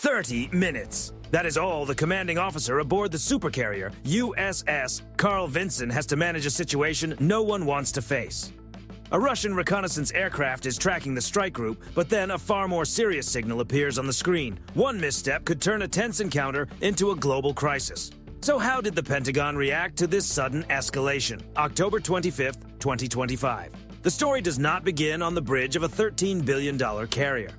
30 minutes. That is all the commanding officer aboard the supercarrier USS Carl Vinson has to manage a situation no one wants to face. A Russian reconnaissance aircraft is tracking the strike group, but then a far more serious signal appears on the screen. One misstep could turn a tense encounter into a global crisis. So how did the Pentagon react to this sudden escalation? October 25th, 2025. The story does not begin on the bridge of a $13 billion carrier.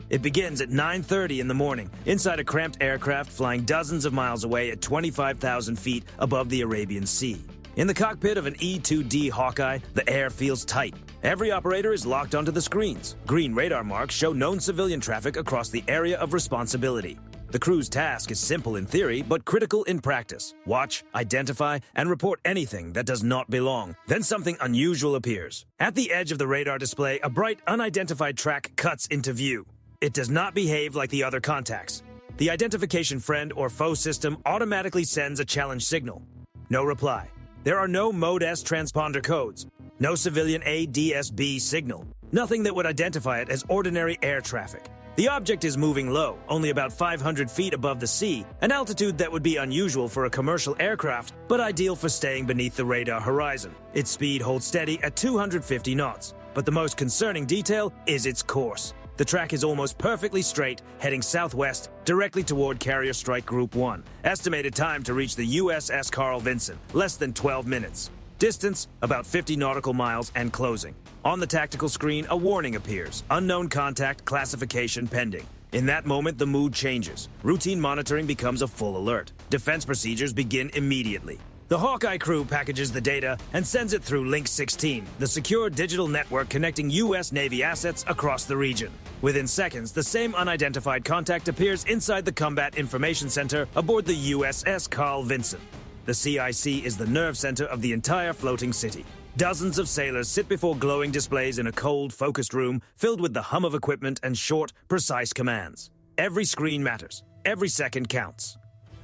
It begins at 9:30 in the morning, inside a cramped aircraft flying dozens of miles away at 25,000 feet above the Arabian Sea. In the cockpit of an E-2D Hawkeye, the air feels tight. Every operator is locked onto the screens. Green radar marks show known civilian traffic across the area of responsibility. The crew's task is simple in theory, but critical in practice. Watch, identify, and report anything that does not belong. Then something unusual appears. At the edge of the radar display, a bright, unidentified track cuts into view. It does not behave like the other contacts. The identification friend or foe system automatically sends a challenge signal. No reply. There are no Mode S transponder codes. No civilian ADS-B signal. Nothing that would identify it as ordinary air traffic. The object is moving low, only about 500 feet above the sea, an altitude that would be unusual for a commercial aircraft, but ideal for staying beneath the radar horizon. Its speed holds steady at 250 knots, but the most concerning detail is its course. The track is almost perfectly straight, heading southwest, directly toward Carrier Strike Group 1. Estimated time to reach the USS Carl Vinson, less than 12 minutes. Distance, about 50 nautical miles and closing. On the tactical screen, a warning appears. Unknown contact, classification pending. In that moment, the mood changes. Routine monitoring becomes a full alert. Defense procedures begin immediately. The Hawkeye crew packages the data and sends it through Link 16, the secure digital network connecting U.S. Navy assets across the region. Within seconds, the same unidentified contact appears inside the Combat Information Center aboard the USS Carl Vinson. The CIC is the nerve center of the entire floating city. Dozens of sailors sit before glowing displays in a cold, focused room filled with the hum of equipment and short, precise commands. Every screen matters. Every second counts.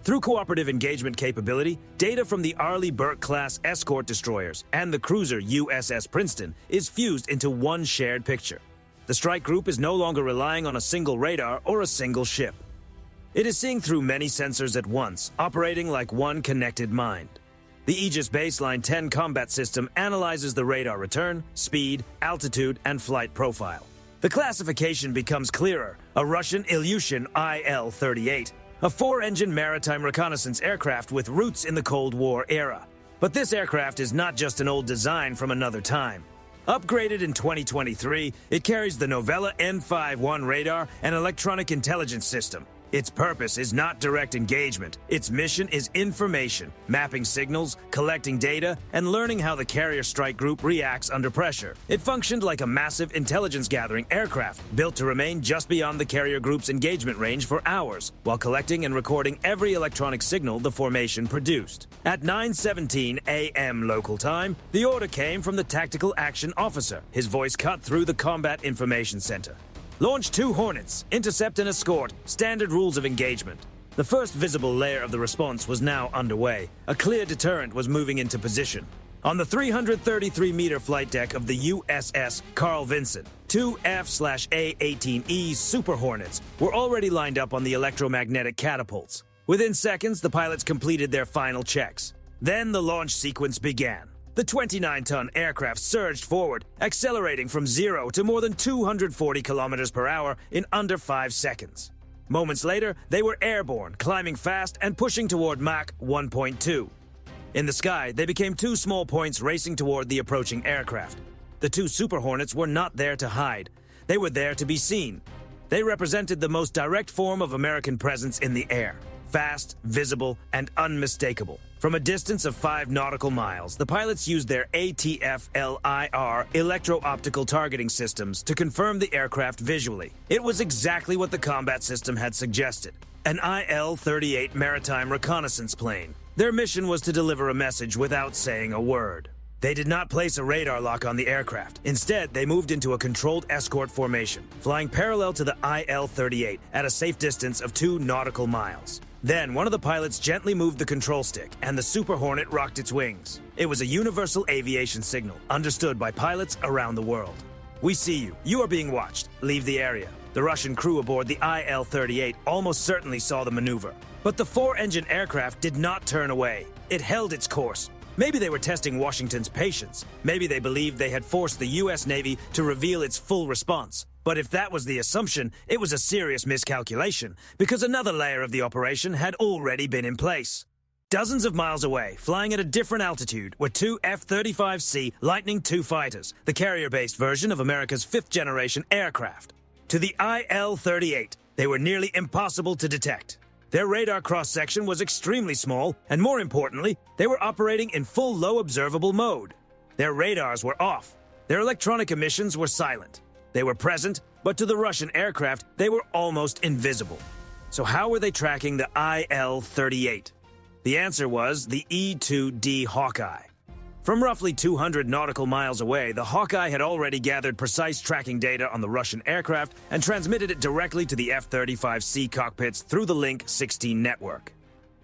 Through cooperative engagement capability, data from the Arleigh Burke-class escort destroyers and the cruiser USS Princeton is fused into one shared picture. The strike group is no longer relying on a single radar or a single ship. It is seeing through many sensors at once, operating like one connected mind. The Aegis Baseline 10 combat system analyzes the radar return, speed, altitude, and flight profile. The classification becomes clearer: a Russian Ilyushin IL-38. A four-engine maritime reconnaissance aircraft with roots in the Cold War era. But this aircraft is not just an old design from another time. Upgraded in 2023, it carries the Novella N51 radar and electronic intelligence system. Its purpose is not direct engagement. Its mission is information, mapping signals, collecting data, and learning how the carrier strike group reacts under pressure. It functioned like a massive intelligence-gathering aircraft, built to remain just beyond the carrier group's engagement range for hours, while collecting and recording every electronic signal the formation produced. At 9:17 a.m. local time, the order came from the Tactical Action Officer, his voice cut through the Combat Information Center. Launch 2 Hornets, intercept and escort, standard rules of engagement. The first visible layer of the response was now underway. A clear deterrent was moving into position. On the 333-meter flight deck of the USS Carl Vinson, 2 F/A-18E Super Hornets were already lined up on the electromagnetic catapults. Within seconds, the pilots completed their final checks. Then the launch sequence began. The 29-ton aircraft surged forward, accelerating from 0 to more than 240 kilometers per hour in under 5 seconds. Moments later, they were airborne, climbing fast and pushing toward Mach 1.2. In the sky, they became 2 small points racing toward the approaching aircraft. The 2 Super Hornets were not there to hide. They were there to be seen. They represented the most direct form of American presence in the air. Fast, visible, and unmistakable. From a distance of 5 nautical miles, the pilots used their ATF-LIR electro-optical targeting systems to confirm the aircraft visually. It was exactly what the combat system had suggested: an IL-38 maritime reconnaissance plane. Their mission was to deliver a message without saying a word. They did not place a radar lock on the aircraft. Instead, they moved into a controlled escort formation, flying parallel to the IL-38 at a safe distance of 2 nautical miles. Then, one of the pilots gently moved the control stick, and the Super Hornet rocked its wings. It was a universal aviation signal, understood by pilots around the world. We see you. You are being watched. Leave the area. The Russian crew aboard the Il-38 almost certainly saw the maneuver. But the four-engine aircraft did not turn away. It held its course. Maybe they were testing Washington's patience. Maybe they believed they had forced the U.S. Navy to reveal its full response. But if that was the assumption, it was a serious miscalculation, because another layer of the operation had already been in place. Dozens of miles away, flying at a different altitude, were two F-35C Lightning II fighters, the carrier-based version of America's fifth-generation aircraft. To the Il-38, they were nearly impossible to detect. Their radar cross-section was extremely small, and more importantly, they were operating in full low observable mode. Their radars were off. Their electronic emissions were silent. They were present, but to the Russian aircraft, they were almost invisible. So how were they tracking the Il-38? The answer was the E-2D Hawkeye. From roughly 200 nautical miles away, the Hawkeye had already gathered precise tracking data on the Russian aircraft and transmitted it directly to the F-35C cockpits through the Link 16 network.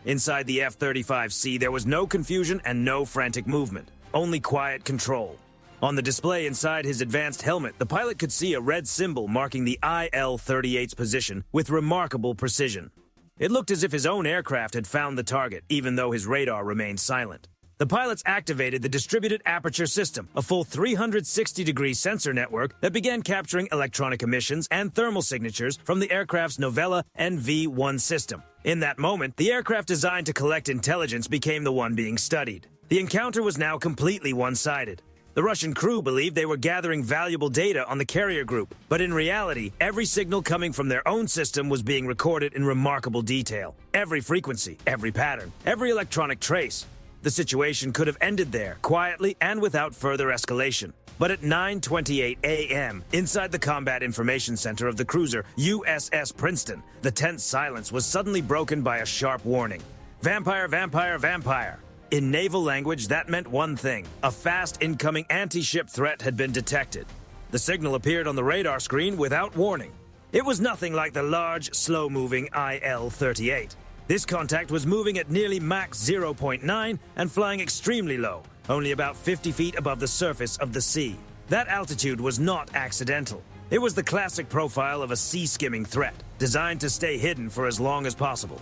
Inside the F-35C, there was no confusion and no frantic movement, only quiet control. On the display inside his advanced helmet, the pilot could see a red symbol marking the Il-38's position with remarkable precision. It looked as if his own aircraft had found the target, even though his radar remained silent. The pilots activated the Distributed Aperture System, a full 360-degree sensor network that began capturing electronic emissions and thermal signatures from the aircraft's Novella NV-1 system. In that moment, the aircraft designed to collect intelligence became the one being studied. The encounter was now completely one-sided. The Russian crew believed they were gathering valuable data on the carrier group, but in reality, every signal coming from their own system was being recorded in remarkable detail. Every frequency, every pattern, every electronic trace. The situation could have ended there, quietly and without further escalation. But at 9:28 a.m., inside the Combat Information Center of the cruiser USS Princeton, the tense silence was suddenly broken by a sharp warning. Vampire, vampire, vampire. In naval language, that meant one thing. A fast incoming anti-ship threat had been detected. The signal appeared on the radar screen without warning. It was nothing like the large, slow-moving Il-38. This contact was moving at nearly Mach 0.9 and flying extremely low, only about 50 feet above the surface of the sea. That altitude was not accidental. It was the classic profile of a sea-skimming threat, designed to stay hidden for as long as possible.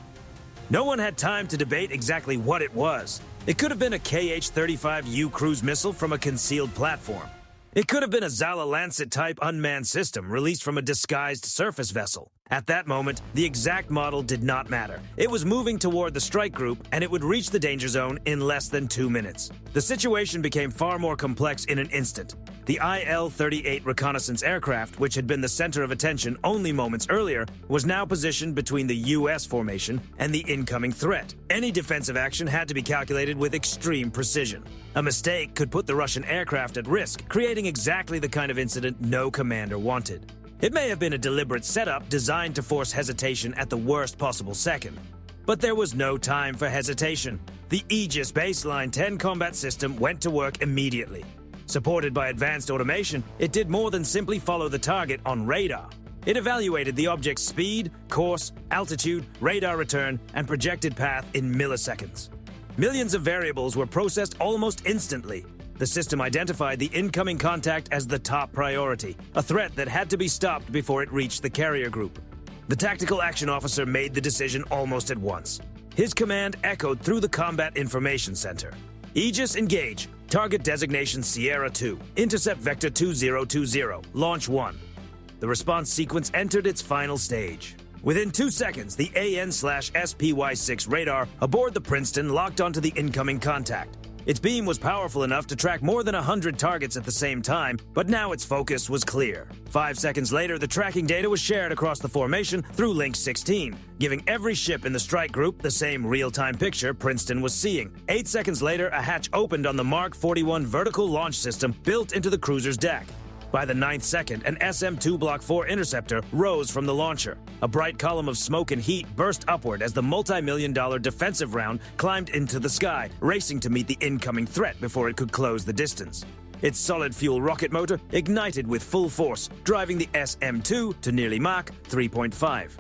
No one had time to debate exactly what it was. It could have been a KH-35U cruise missile from a concealed platform. It could have been a Zala Lancet-type unmanned system released from a disguised surface vessel. At that moment, the exact model did not matter. It was moving toward the strike group, and it would reach the danger zone in less than 2 minutes. The situation became far more complex in an instant. The Il-38 reconnaissance aircraft, which had been the center of attention only moments earlier, was now positioned between the U.S. formation and the incoming threat. Any defensive action had to be calculated with extreme precision. A mistake could put the Russian aircraft at risk, creating exactly the kind of incident no commander wanted. It may have been a deliberate setup designed to force hesitation at the worst possible second. But there was no time for hesitation. The Aegis Baseline 10 combat system went to work immediately. Supported by advanced automation, it did more than simply follow the target on radar. It evaluated the object's speed, course, altitude, radar return, and projected path in milliseconds. Millions of variables were processed almost instantly. The system identified the incoming contact as the top priority, a threat that had to be stopped before it reached the carrier group. The tactical action officer made the decision almost at once. His command echoed through the Combat Information Center. Aegis engage. Target designation Sierra 2. Intercept vector 2020. Launch 1. The response sequence entered its final stage. Within 2 seconds, the AN/SPY-6 radar aboard the Princeton locked onto the incoming contact. Its beam was powerful enough to track more than 100 targets at the same time, but now its focus was clear. 5 seconds later, the tracking data was shared across the formation through Link 16, giving every ship in the strike group the same real-time picture Princeton was seeing. 8 seconds later, a hatch opened on the Mark 41 vertical launch system built into the cruiser's deck. By the 9th second, an SM-2 Block 4 interceptor rose from the launcher. A bright column of smoke and heat burst upward as the multi-million-dollar defensive round climbed into the sky, racing to meet the incoming threat before it could close the distance. Its solid-fuel rocket motor ignited with full force, driving the SM-2 to nearly Mach 3.5.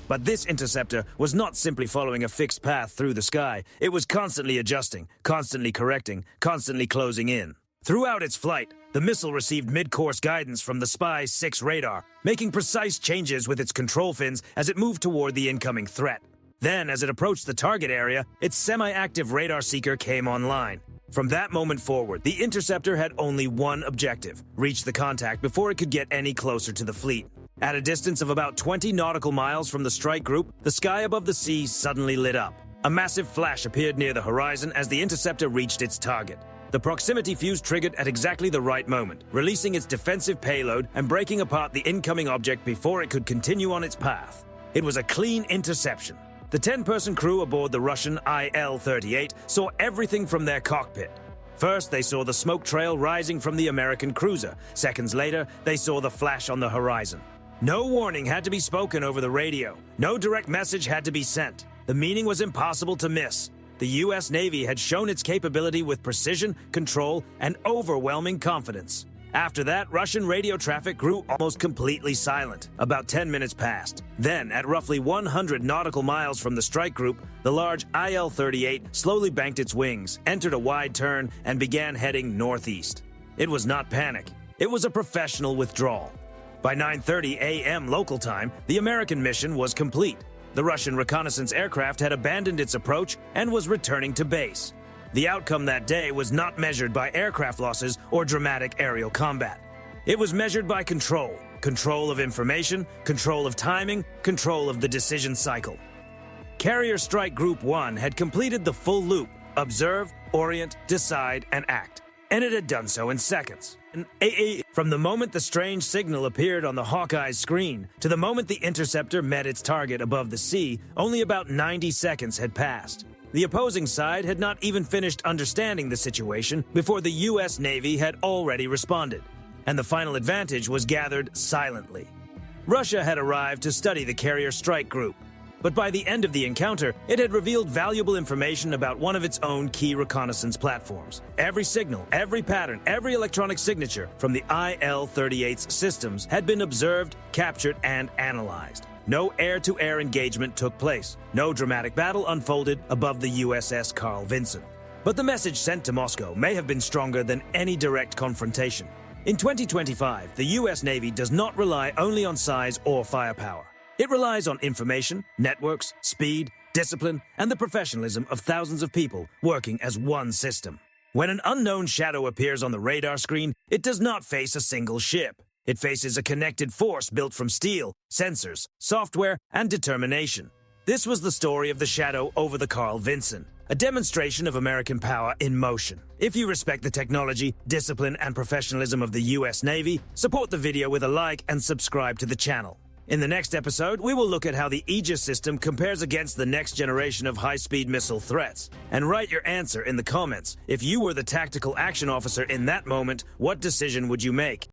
But this interceptor was not simply following a fixed path through the sky. It was constantly adjusting, constantly correcting, constantly closing in. Throughout its flight, The missile received mid-course guidance from the SPY-6 radar, making precise changes with its control fins as it moved toward the incoming threat. Then, as it approached the target area, its semi-active radar seeker came online. From that moment forward, the interceptor had only one objective: reach the contact before it could get any closer to the fleet. At a distance of about 20 nautical miles from the strike group, the sky above the sea suddenly lit up. A massive flash appeared near the horizon as the interceptor reached its target. The proximity fuse triggered at exactly the right moment, releasing its defensive payload and breaking apart the incoming object before it could continue on its path. It was a clean interception. The 10-person crew aboard the Russian IL-38 saw everything from their cockpit. First, they saw the smoke trail rising from the American cruiser. Seconds later, they saw the flash on the horizon. No warning had to be spoken over the radio. No direct message had to be sent. The meaning was impossible to miss. The U.S. Navy had shown its capability with precision, control, and overwhelming confidence. After that, Russian radio traffic grew almost completely silent. About 10 minutes passed. Then, at roughly 100 nautical miles from the strike group, the large IL-38 slowly banked its wings, entered a wide turn, and began heading northeast. It was not panic. It was a professional withdrawal. By 9:30 a.m. local time, the American mission was complete. The Russian reconnaissance aircraft had abandoned its approach and was returning to base. The outcome that day was not measured by aircraft losses or dramatic aerial combat. It was measured by control. Control of information, control of timing, control of the decision cycle. Carrier Strike Group 1 had completed the full loop: observe, orient, decide, and act. And it had done so in seconds. From the moment the strange signal appeared on the Hawkeye's screen to the moment the interceptor met its target above the sea, only about 90 seconds had passed. The opposing side had not even finished understanding the situation before the U.S. Navy had already responded, and the final advantage was gathered silently. Russia had arrived to study the Carrier Strike Group, but by the end of the encounter, it had revealed valuable information about one of its own key reconnaissance platforms. Every signal, every pattern, every electronic signature from the IL-38's systems had been observed, captured, and analyzed. No air-to-air engagement took place. No dramatic battle unfolded above the USS Carl Vinson. But the message sent to Moscow may have been stronger than any direct confrontation. In 2025, the U.S. Navy does not rely only on size or firepower. It relies on information, networks, speed, discipline, and the professionalism of thousands of people working as one system. When an unknown shadow appears on the radar screen, it does not face a single ship. It faces a connected force built from steel, sensors, software, and determination. This was the story of the shadow over the Carl Vinson, a demonstration of American power in motion. If you respect the technology, discipline, and professionalism of the U.S. Navy, support the video with a like and subscribe to the channel. In the next episode, we will look at how the Aegis system compares against the next generation of high-speed missile threats. And write your answer in the comments. If you were the tactical action officer in that moment, what decision would you make?